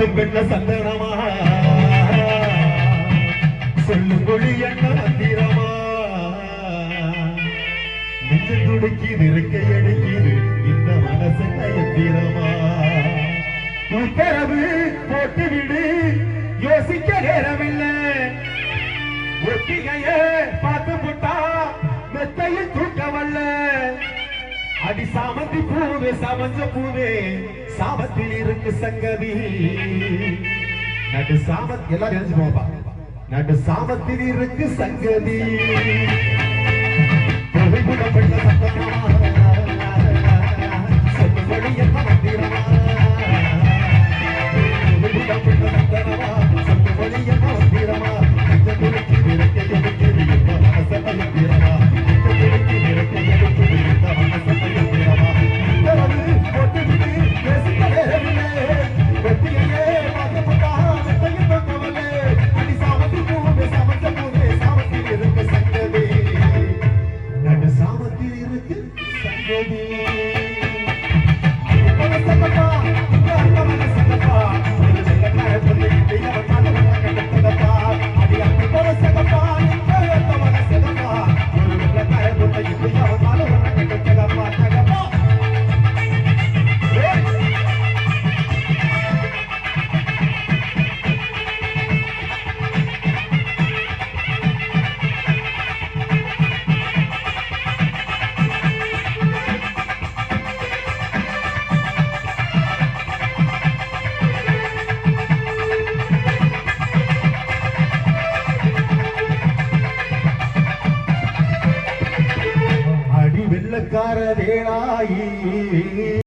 சொல்லும் பெண்ண சந்தனமா சொல்லும் மொழி என்ன மந்திரமா நெஞ்சு துடிக்கிது இருக்கை அடிக்கிது இந்த மனசு நயந்திரமா உத்தரவு போட்டு விடு யோசிக்க நேரமில்லை ஒத்திகைய பார்த்து புட்டா மெத்தையில் தூக்கவல்ல அடி சாமந்தி பூவே சமஞ்ச பூவே சாமத்தில் இருக்கு சங்கதி நடு சாமத் எல்லாரும் எழுந்து போப்பா நடு சாமத்தில் இருக்கு சங்கதி புகைப்படப்பட்ட சத்தமா சொல்லும்படி என்ன மந்திரமா புகைப்படப்பட்ட சத்தமா சொல்லும்படி என்ன மந்திரமா வெள்ளக்கார வேளாயி